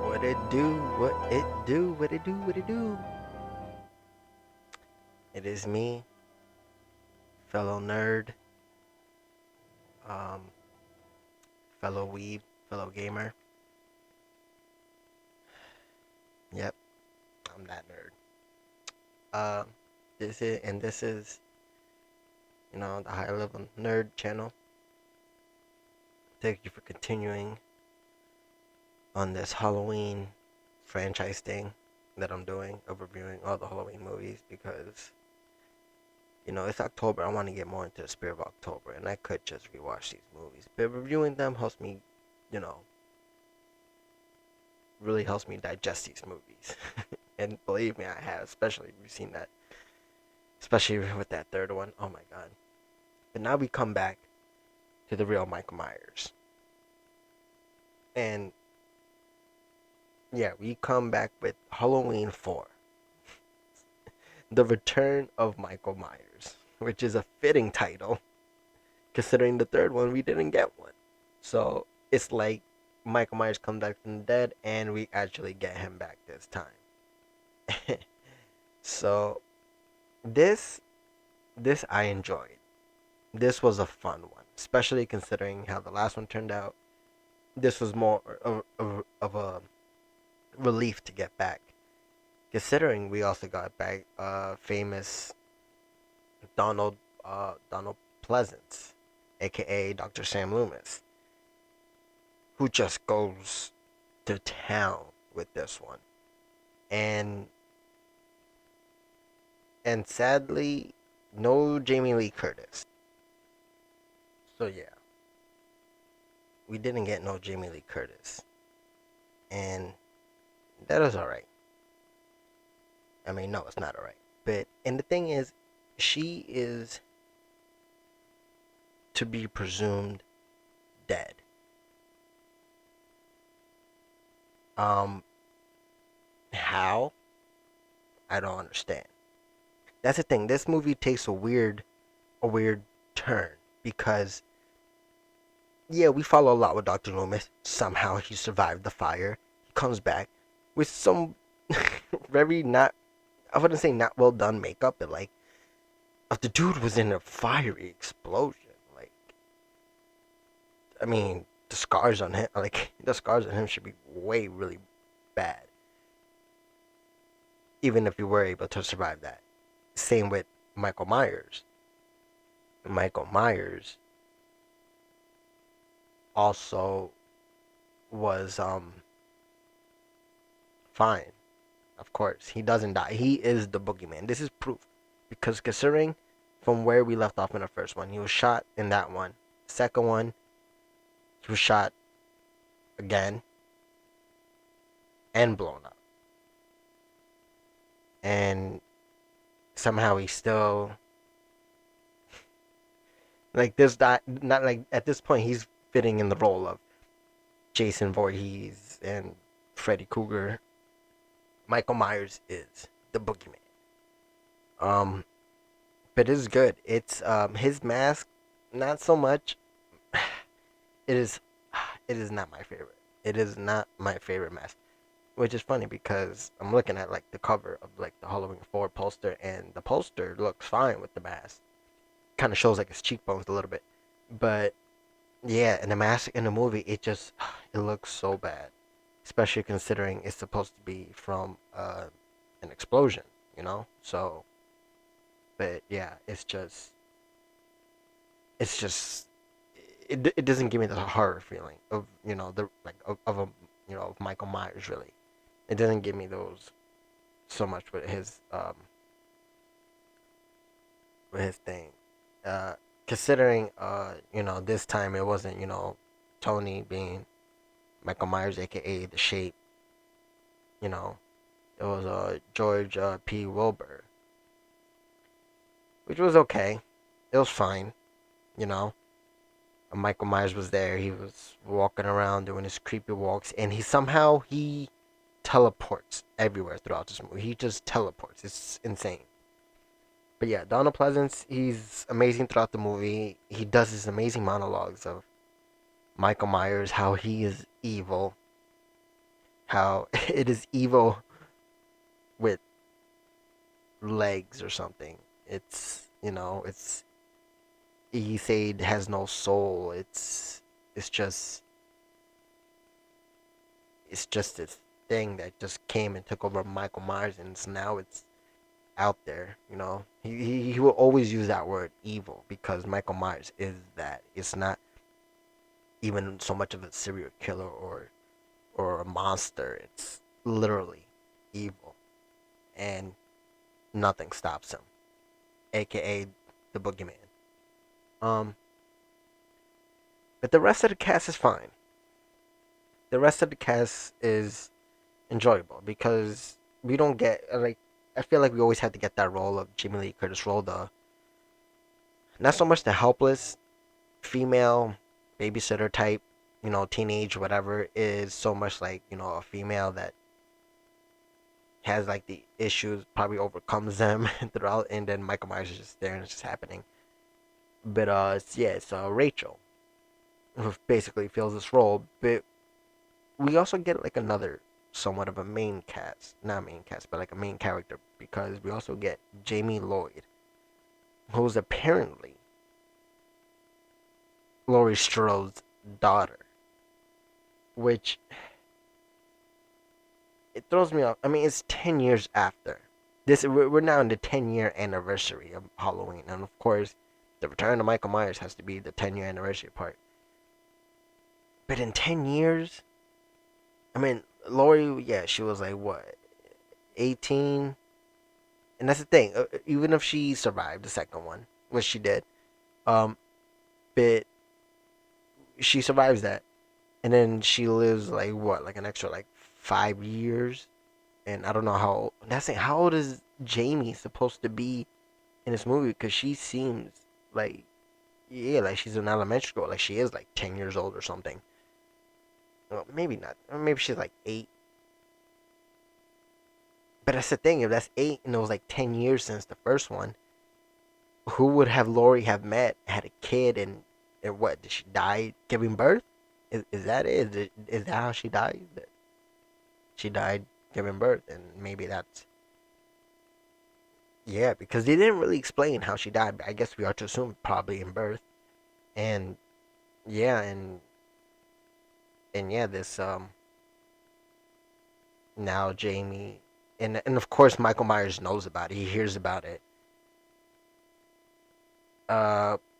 What it do? What it do? What it do? What it do? It is me, fellow nerd, um, fellow weeb, fellow gamer. Yep, I'm that nerd. Uh, this is the high level nerd channel. Thank you for continuing on this Halloween franchise thing that I'm doing of reviewing all the Halloween movies because it's October. I want to get more into the spirit of October, and I could just rewatch these movies, but reviewing them helps me, you know, really helps me digest these movies. And believe me, I have, especially if you've seen that, especially with that third one. Oh my god! But now we come back to the real Michael Myers, and yeah, we come back with Halloween 4, The Return of Michael Myers, which is a fitting title considering the third one we didn't get one. So it's like Michael Myers comes back from the dead, and we actually get him back this time. So this this I enjoyed. This was a fun one, especially considering how the last one turned out. This was more of a relief to get back, considering we also got back famous Donald Donald Pleasance, aka Dr. Sam Loomis, who just goes to town with this one. And sadly, no Jamie Lee Curtis. So yeah, we didn't get no Jamie Lee Curtis, and that is all right. I mean, no, it's not all right. But and the thing is, she is to be presumed dead. Um, how? I don't understand. That's the thing. This movie takes a weird turn because yeah, we follow a lot with Dr. Loomis. Somehow he survived the fire. He comes back with some very not, I wouldn't say not well done makeup, but like, if the dude was in a fiery explosion, like, I mean, the scars on him should be way really bad, even if you were able to survive that. Same with Michael Myers. Michael Myers also was fine. Of course, he doesn't die. He is the boogeyman. This is proof. Because considering from where we left off in the first one, he was shot in that one. Second one, he was shot again and blown up. And somehow he's still like this not like at this point he's fitting in the role of Jason Voorhees and Freddy Krueger. Michael Myers is the boogeyman. Um but it's good. It's his mask not so much. It is it is not my favorite. It is not my favorite mask. Which is funny because I'm looking at like the cover of like the Halloween 4 poster, and the poster looks fine with the mask. Kind of shows like his cheekbones a little bit. But yeah, and the mask in the movie, it just it looks so bad. Especially considering it's supposed to be from an explosion, you know? So but yeah, it's just it doesn't give me the horror feeling of the like of a of Michael Myers really. It doesn't give me those so much with his thing. Considering this time it wasn't Tony being Michael Myers aka the Shape. You know it was George P. Wilbur, which was okay. It was fine. You know Michael Myers was there. He was walking around doing his creepy walks, and he teleports everywhere throughout this movie. He just teleports. It's insane. But yeah, Donald Pleasance, he's amazing throughout the movie. He does his amazing monologues of, Michael Myers, how he is evil, how it is evil with legs or something. It's it's he said has no soul. It's just it's just this thing that just came and took over Michael Myers, and now it's out there. He will always use that word evil because Michael Myers is that. It's not even so much of a serial killer or a monster. It's literally evil, and nothing stops him, aka the boogeyman. Um, but the rest of the cast is fine. The rest of the cast is enjoyable because we don't get like I feel like we always had to get that role of Jamie Lee Curtis role, the not so much the helpless female babysitter type, teenage whatever, is so much like, a female that has like the issues, probably overcomes them throughout, and then Michael Myers is just there and it's just happening. But it's Rachel who basically fills this role, but we also get like another somewhat of a main cast, not main cast, but like a main character because we also get Jamie Lloyd, who's apparently Laurie Strode's daughter, which it throws me off. I mean, it's 10 years after this. We're now in the 10-year anniversary of Halloween, and of course, the Return of Michael Myers has to be the 10-year anniversary part. But in 10 years, I mean, Laurie, yeah, she was like what, 18, and that's the thing. Even if she survived the second one, which she did, um, but she survives that, and then she lives like what, like an extra like 5 years, and I don't know how. That's it. How old is Jamie supposed to be in this movie? Because she seems like, yeah, like she's in elementary school. Like she is like 10 years old or something. Well, maybe not. Or maybe she's like 8. But that's the thing. If that's 8 and it was like 10 years since the first one, who would have Lori have met, had a kid, and what, did she die giving birth? Is that it? Is that how she died? She died giving birth, and maybe that's, yeah, because they didn't really explain how she died. But I guess we are to assume probably in birth. And yeah, and yeah, this now Jamie, and of course Michael Myers knows about it. He hears about it.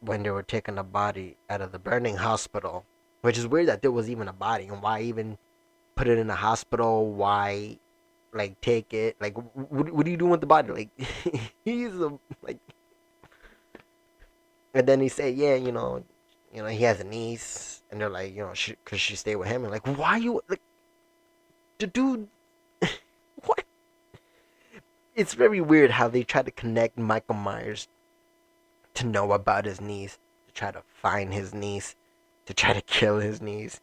When they were taking the body out of the burning hospital, which is weird that there was even a body, and why even put it in a hospital? Why, like, take it? Like, what are you doing with the body? Like, he's like, and then he said, yeah, he has a niece, and they're like, could she stay with him? And like, why you like the dude? What? It's very weird how they try to connect Michael Myers to know about his niece, to try to find his niece, to try to kill his niece.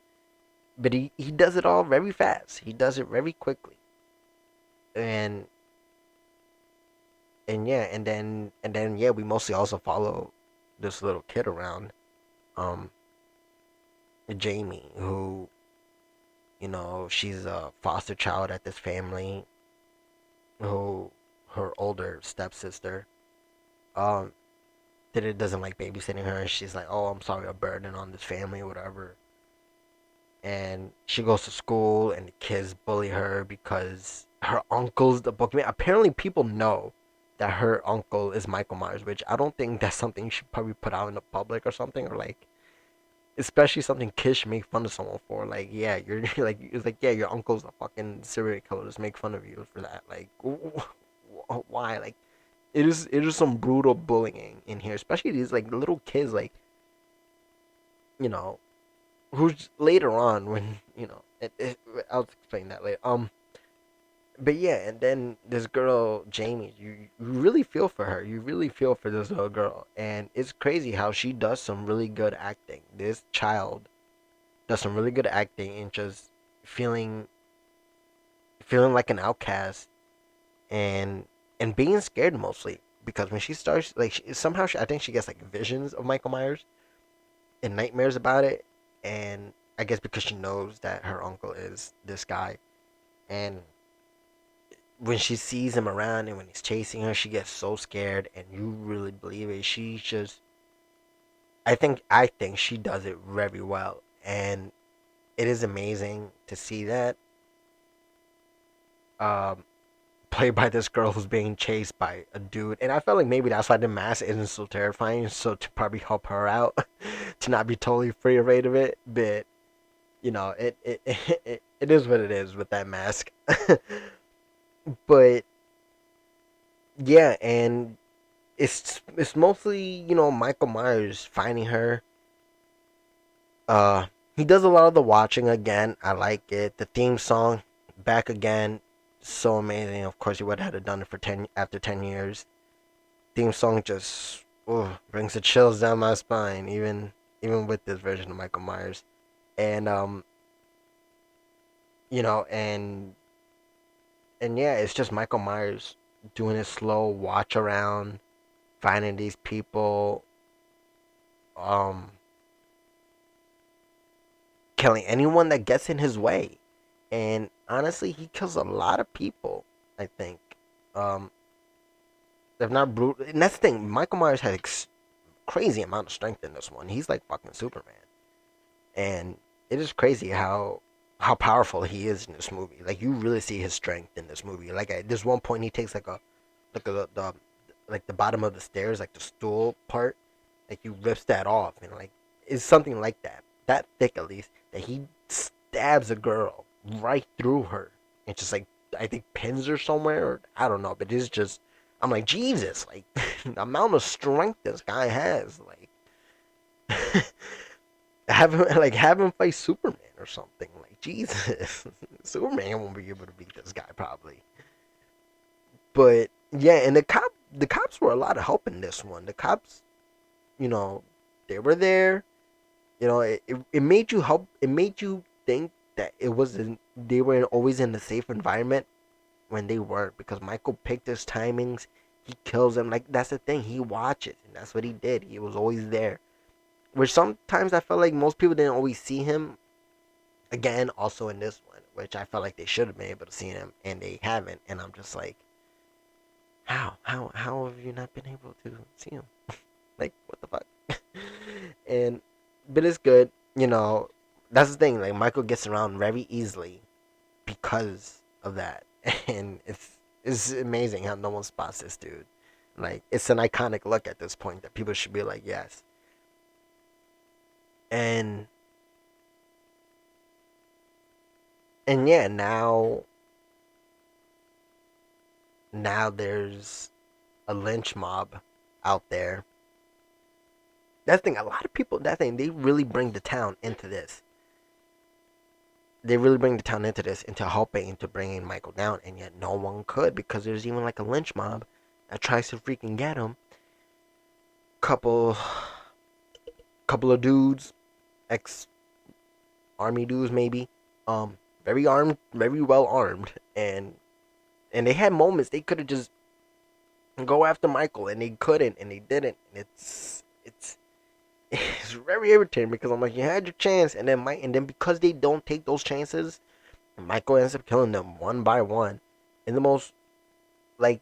But he does it all very fast. He does it very quickly. And yeah, and then yeah, we mostly also follow this little kid around, um, Jamie, who, she's a foster child at this family, who her older stepsister, um, that it doesn't like babysitting her, and she's like, oh, I'm sorry, a burden on this family or whatever. And she goes to school, and the kids bully her because her uncle's the boogeyman. Apparently, people know that her uncle is Michael Myers, which I don't think that's something you should probably put out in the public or something, or like, especially something kids should make fun of someone for. Like, yeah, you're like, it's like, yeah, your uncle's a fucking serial killer. Just make fun of you for that. Like, why? Like, it is some brutal bullying in here, especially these like little kids, like, you know, who's later on when I'll explain that later. But yeah, and then this girl Jamie, you really feel for her. You really feel for this little girl, and it's crazy how she does some really good acting. This child does some really good acting and just feeling feeling like an outcast, and being scared mostly because when she starts like somehow I think she gets like visions of Michael Myers and nightmares about it, and I guess because she knows that her uncle is this guy, and when she sees him around and when he's chasing her, she gets so scared, and you really believe it. She just, I think she does it very well, and it is amazing to see that um, played by this girl who's being chased by a dude, and I felt like maybe that's why the mask isn't so terrifying. So to probably help her out, to not be totally afraid of it, but it is what it is with that mask. But yeah, and it's mostly Michael Myers finding her. Uh, he does a lot of the watching again. I like it. The theme song, back again, so amazing. Of course, he would have done it for 10 years. Theme song just brings the chills down my spine, even with this version of Michael Myers. And you know, and yeah, it's just Michael Myers doing his slow watch around, finding these people, um, killing anyone that gets in his way. And honestly, he kills a lot of people. I think, um, if not brutal. And that's the thing. Michael Myers had crazy amount of strength in this one. He's like fucking Superman, and it is crazy how powerful he is in this movie. Like you really see his strength in this movie. Like at this one point, he takes like the bottom of the stairs, like the stool part, like he rips that off, and like it's something like that thick at least, that he stabs a girl right through her, and just like I think pins her somewhere, or I don't know, but it's just I'm like Jesus, like the amount of strength this guy has, like have him fight Superman or something, like Jesus, Superman won't be able to beat this guy probably, but yeah, and the cops were a lot of help in this one. The cops, you know, they were there. It made you help. It made you think that it wasn't. They were always in a safe environment when they weren't, because Michael picked his timings. He kills them. Like that's the thing. He watches, and that's what he did. He was always there. Which sometimes I felt like most people didn't always see him. Again, also in this one, which I felt like they should have been able to see him, and they haven't. And I'm just like, how have you not been able to see him? Like what the fuck? And but it's good. That's the thing. Like Michael gets around very easily because of that, and it's amazing how no one spots this dude. Like it's an iconic look at this point that people should be like, yes. And yeah, now there's a lynch mob out there. That thing, a lot of people. That thing, they really bring the town into this. They really bring the town into this, into helping, into bringing Michael down, and yet no one could, because there's even like a lynch mob that tries to freaking get him. Couple, couple of dudes, ex army dudes maybe, very armed, very well armed, and they had moments they could have just go after Michael, and they couldn't, and they didn't, and it's very irritating, because I'm like, you had your chance, and then because they don't take those chances, Michael ends up killing them one by one, in the most, like,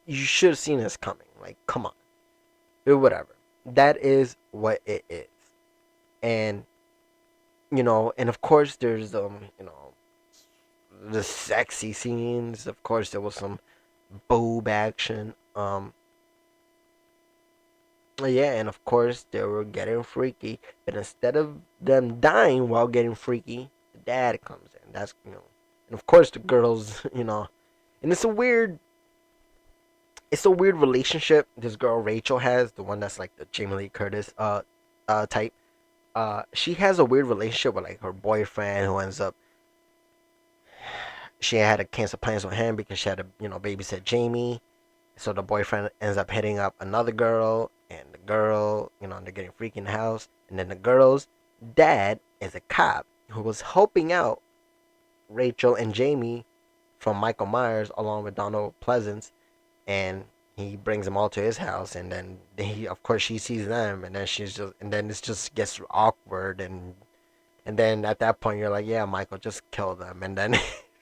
you should have seen this coming. Like, come on, but whatever. That is what it is, and and of course there's the sexy scenes. Of course, there was some boob action. Yeah, and of course they were getting freaky. But instead of them dying while getting freaky, the dad comes in. And of course the girls, and it's a weird relationship this girl Rachel has, the one that's like the Jamie Lee Curtis type. She has a weird relationship with like her boyfriend, who ends up she had to cancel plans with him because she had to babysit Jamie. So the boyfriend ends up hitting up another girl, and the girl, they're getting freaky in the house. And then the girl's dad is a cop who was helping out Rachel and Jamie from Michael Myers, along with Donald Pleasance, and he brings them all to his house. And then of course, she sees them, and then and then it just gets awkward, and And then at that point, you're like, yeah, Michael, just kill them. And then,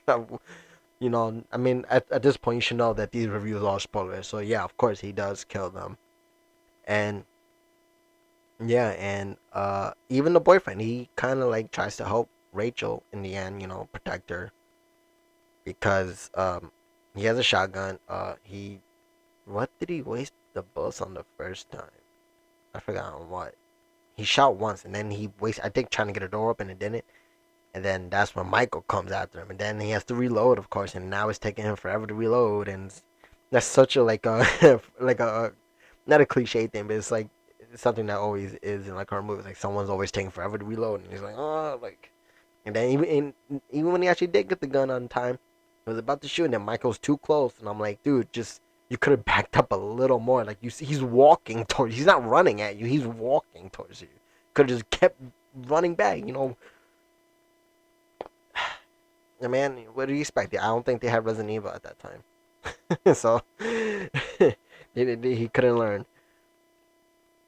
I mean, at this point, you should know that these reviews are spoilers. So yeah, of course, he does kill them. And yeah, and even the boyfriend, he kind of like tries to help Rachel in the end, protect her because he has a shotgun. He what did he waste the bullets on the first time? I forgot on what. He shot once and then he wasted, I think, trying to get a door open and didn't. And then that's when Michael comes after him, and then he has to reload, of course. And now it's taking him forever to reload, and that's such a like a like a not a cliche thing, but it's like it's something that always is in like horror movies. Like someone's always taking forever to reload, and he's like, oh, like. And then even when he actually did get the gun on time, he was about to shoot, and then Michael's too close, and I'm like, dude, just you could have backed up a little more. Like you see, he's walking towards. He's not running at you. He's walking towards you. Could have just kept running back. Man, what do you expect? I don't think they had Resident Evil at that time, so he couldn't learn.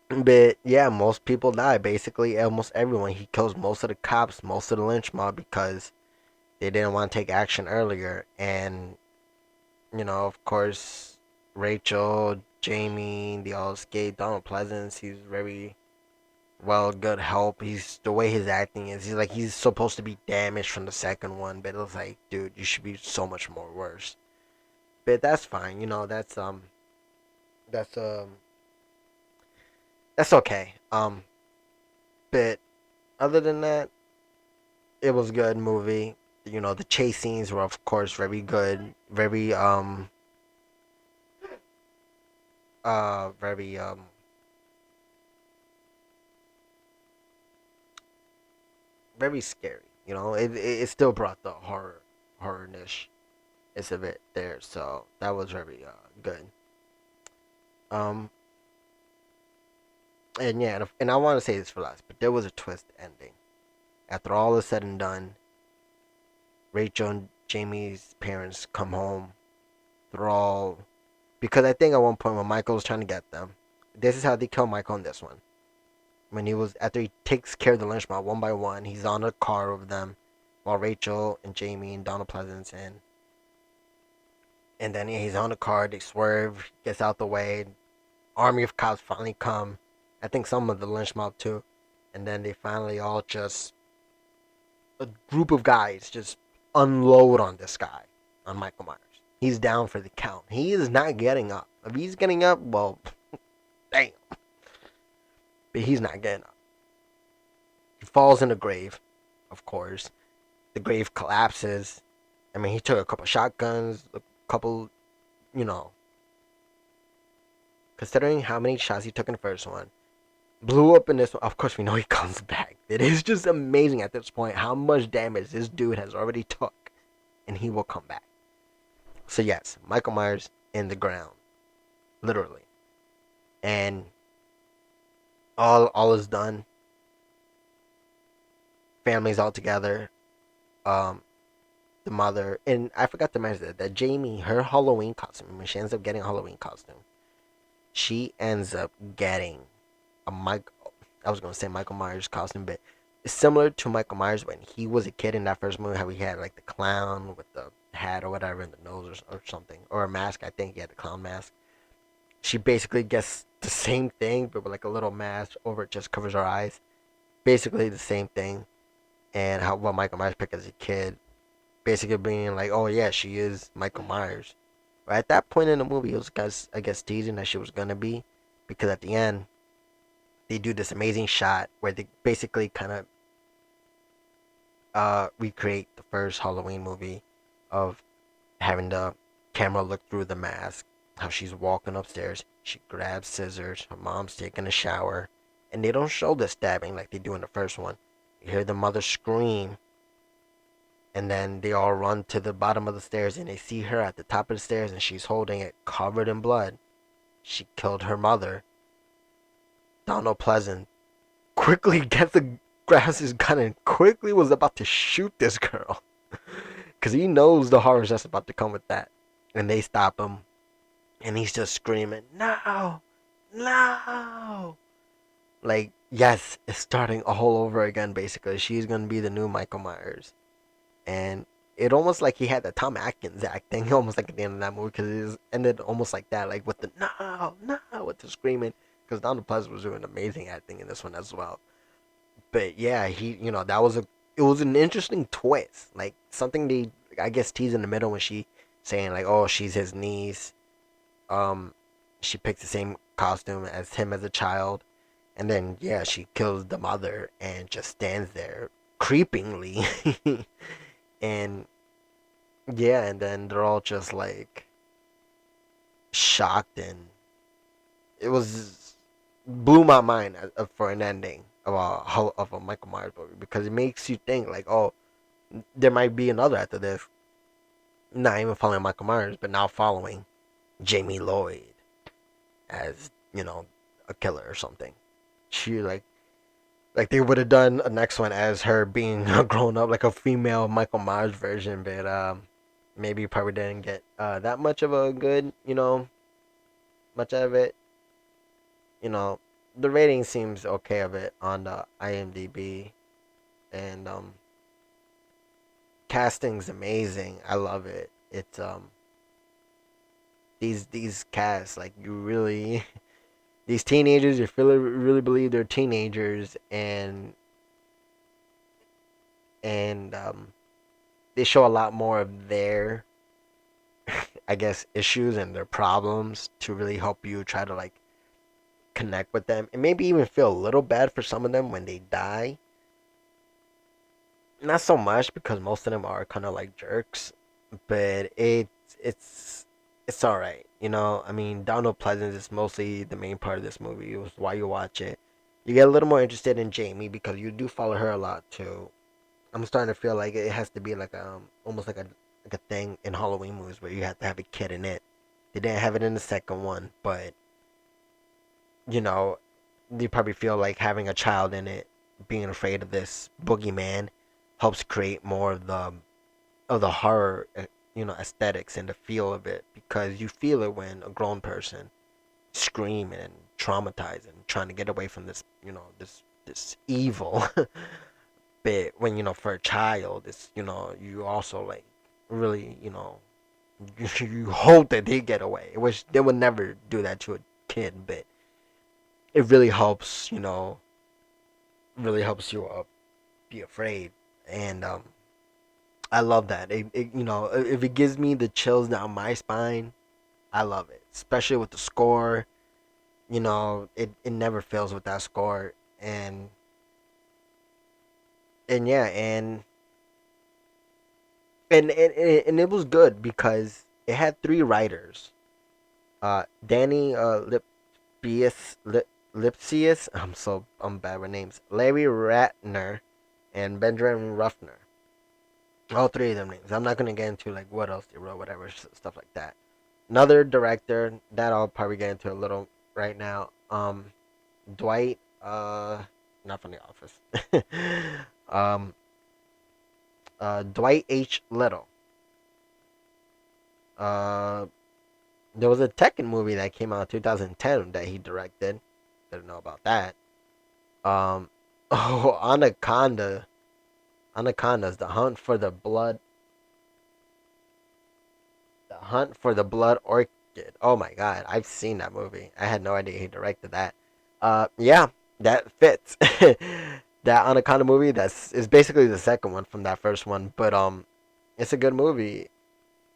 But yeah, most people die. Basically, almost everyone. He kills most of the cops, most of the lynch mob because they didn't want to take action earlier. And of course, Rachel, Jamie, they all escape. Donald Pleasance, he's very well, good help. He's the way his acting is. He's like he's supposed to be damaged from the second one, but it was like, dude, you should be so much more worse. But that's fine. That's that's okay. But other than that, it was a good movie. The chase scenes were of course very good, very very scary. It still brought the horror niche. It's a bit there, so that was very good. Um, and yeah, and I want to say this for last, but there was a twist ending. After all is said and done, Rachel and Jamie's parents come home. They're all because I think at one point when Michael was trying to get them, this is how they kill Michael in this one. When he was after he takes care of the lynch mob one by one, he's on a car with them, while Rachel and Jamie and Donald Pleasance and then he's on the car. They swerve, gets out the way. Army of cops finally come. I think some of the lynch mob too, and then they finally all just a group of guys just unload on this guy, on Michael Myers. He's down for the count. He is not getting up. If he's getting up, well, damn. But he's not getting up. He falls in the grave, of course. The grave collapses. I mean, he took a couple shotguns, a couple, you know, considering how many shots he took in the first one, blew up in this one. Of course, we know he comes back. It is just amazing at this point how much damage this dude has already took, and he will come back. So yes, Michael Myers in the ground, literally, and all is done. Family's all together. Um, the mother and I forgot to mention that Jamie, her Halloween costume, when she ends up getting a Halloween costume, she ends up getting a Mike. I was gonna say Michael Myers costume, but it's similar to Michael Myers when he was a kid in that first movie. How he had like the clown with the hat or whatever in the nose or something, or a mask. I think he had the clown mask. She basically gets the same thing, but with like a little mask over it, just covers her eyes. Basically the same thing, and how what Michael Myers picked as a kid. Basically being like, oh yeah, she is Michael Myers. But at that point in the movie, it was I guess teasing that she was gonna be, because at the end they do this amazing shot where they basically kind of recreate the first Halloween movie of having the camera look through the mask, how she's walking upstairs, she grabs scissors, her mom's taking a shower, and they don't show the stabbing like they do in the first one. You hear the mother scream, and then they all run to the bottom of the stairs and they see her at the top of the stairs and she's holding it covered in blood. She killed her mother. Donald Pleasant quickly gets the grabs his gun and quickly was about to shoot this girl. Because he knows the horrors that's about to come with that. And they stop him. And he's just screaming, no! No! Like, yes, it's starting all over again. Basically, she's gonna be the new Michael Myers, and it almost like he had the Tom Atkins acting, almost like at the end of that movie, because it ended almost like that, like with the no, no, with the screaming. Because Donald Pleasance was doing amazing acting in this one as well. But yeah, that was it was an interesting twist, like something they, I guess, tease in the middle when she saying like, oh, she's his niece. Um, she picks the same costume as him as a child, and then yeah, she kills the mother and just stands there creepingly, and yeah, and then they're all just like shocked, and it was blew my mind for an ending of a Michael Myers movie, because it makes you think like, oh, there might be another after this, not even following Michael Myers, but now following Jamie Lloyd as a killer or something. She like they would have done a next one as her being grown up, like a female Michael Myers version, but maybe probably didn't get that much of a good, much of it. You know, the rating seems okay of it on the IMDb, and casting's amazing. I love it. It's these casts, like, you really these teenagers, you really believe they're teenagers, and they show a lot more of their, I guess, issues and their problems to really help you try to like connect with them, and maybe even feel a little bad for some of them when they die. Not so much, because most of them are kind of like jerks, but it's it's all right. I mean, Donald Pleasance is mostly the main part of this movie. It was why you watch it. You get a little more interested in Jamie because you do follow her a lot too. I'm starting to feel like it has to be like almost like a thing in Halloween movies where you have to have a kid in it. They didn't have it in the second one, but you know, you probably feel like having a child in it, being afraid of this boogeyman, helps create more of the horror, aesthetics and the feel of it, because you feel it when a grown person screaming and traumatized and trying to get away from this, this evil. But when for a child, it's you also like really you hope that they get away, which they would never do that to a kid, but it really helps, really helps you be afraid. And I love that. If it gives me the chills down my spine, I love it. Especially with the score. It never fails with that score. And yeah, and it was good because it had three writers. Danny Lipsius. I'm bad with names. Larry Ratner and Benjamin Ruffner. All three of them names. I'm not gonna get into like what else they wrote, whatever stuff like that. Another director that I'll probably get into a little right now. Dwight. Not from The Office. um, Dwight H. Little. Uh, there was a Tekken movie that came out in 2010 that he directed. Didn't know about that. Oh, Anaconda. Anaconda's The Hunt for the Blood Orchid. Oh my god, I've seen that movie. I had no idea he directed that. Yeah, that fits. That Anaconda movie that's is basically the second one from that first one, but it's a good movie.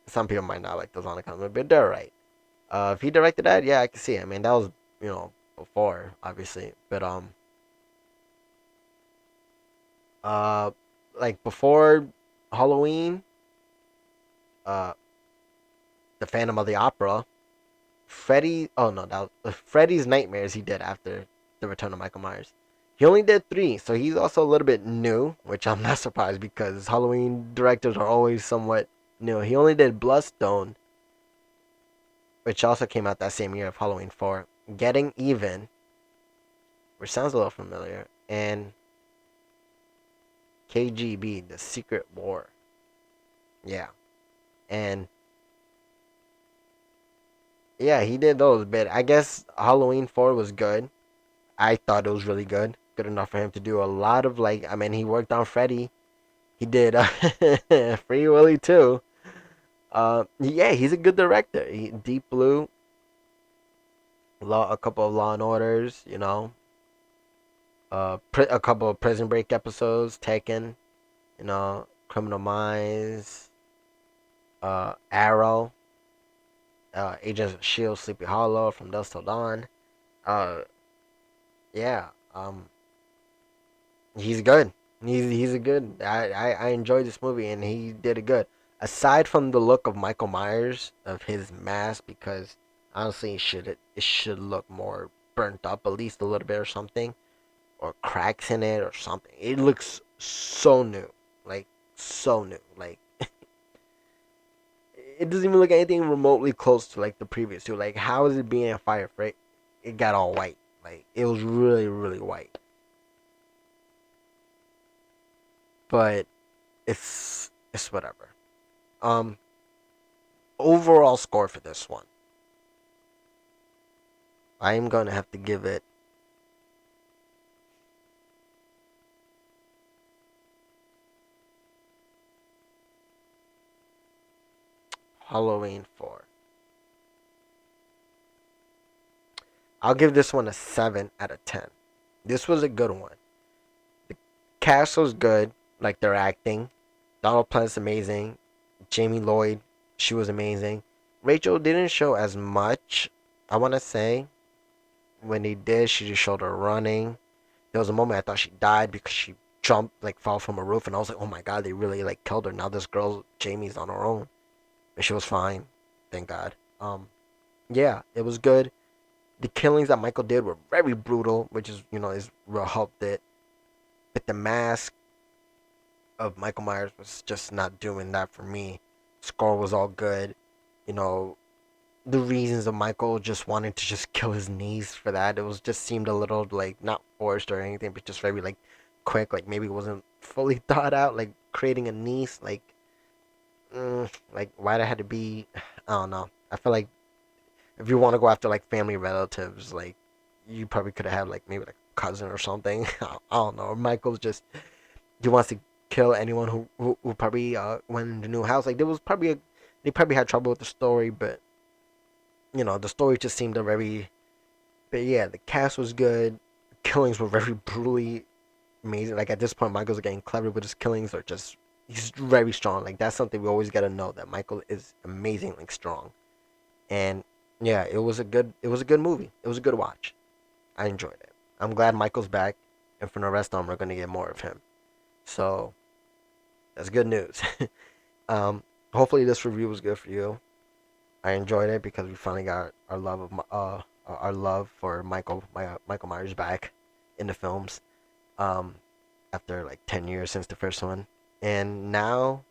Some people might not like those Anaconda movies, but they're alright. If he directed that, yeah, I can see it. I mean, that was before, obviously, but uh, like before Halloween, uh, the Phantom of the Opera, Freddy. Oh no, that was Freddy's Nightmares. He did after the Return of Michael Myers. He only did three, so he's also a little bit new, which I'm not surprised because Halloween directors are always somewhat new. He only did Bloodstone, which also came out that same year of Halloween 4. Getting Even, which sounds a little familiar, and KGB, The Secret War. Yeah, and yeah, he did those, but I guess Halloween 4 was good. I thought it was really good. good enough for him to do a lot of like. I mean, he worked on Freddy. He did Free Willy too. Yeah, he's a good director. Deep Blue, a couple of Law and Orders, a couple of Prison Break episodes, Taken, Criminal Minds, Arrow, Agents of Shield, Sleepy Hollow, From Dusk Till Dawn. Uh, yeah, he's good. He's a good. I enjoyed this movie and he did it good. Aside from the look of Michael Myers of his mask, because honestly, it should look more burnt up at least a little bit or something, or cracks in it or something. It looks so new, like so new. Like it doesn't even look anything remotely close to like the previous two. Like how is it being a firefight? It got all white. Like it was really white. But it's whatever. Um, Overall score for this one, I am gonna have to give it Halloween 4. I'll give this one a 7 out of 10. This was a good one. The cast was good, like their acting. Donald Pleasant's amazing. Jamie Lloyd, she was amazing. Rachel didn't show as much, I want to say. When they did, she just showed her running. There was a moment I thought she died because she jumped, like, fell from a roof, and I was like, oh my god, they really, like, killed her. Now this girl, Jamie's on her own. And she was fine. Thank God. Yeah, it was good. The killings that Michael did were very brutal, which is what helped it. But the mask of Michael Myers was just not doing that for me. Score was all good. You know, the reasons of Michael just wanting to just kill his niece for that, it was just seemed a little like not forced or anything, but just very like quick. Like maybe it wasn't fully thought out. Like creating a niece, like why'd it had to be? I don't know. I feel like if you want to go after like family relatives, like you probably could have had like maybe like a cousin or something. I don't know. Michael's just he wants to kill anyone who probably went in the new house. Like there was probably they probably had trouble with the story, but the story just seemed a very. But yeah, the cast was good. Killings were very brutally amazing. Like at this point, Michael's getting clever with his killings. Or just he's very strong. Like that's something we always gotta know that Michael is amazingly strong. And yeah, it was a good movie. It was a good watch. I enjoyed it. I'm glad Michael's back, and for the rest of them, we're gonna get more of him. So that's good news. Hopefully this review was good for you. I enjoyed it because we finally got our love for Michael Myers back in the films. Um, After like 10 years since the first one, and now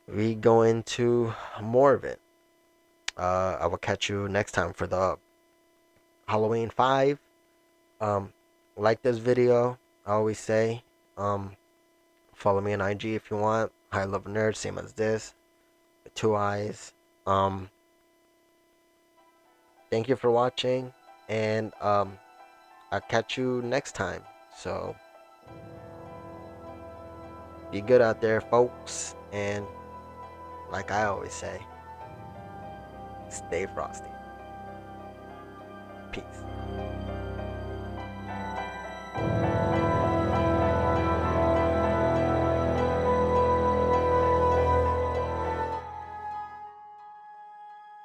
we go into more of it. I will catch you next time for the Halloween 5. Um, like this video, I always say. Um, Follow me on IG if you want. I love nerd, same as this. Two eyes. Um, thank you for watching, and I'll catch you next time. So be good out there, folks, and like I always say, stay frosty. Peace.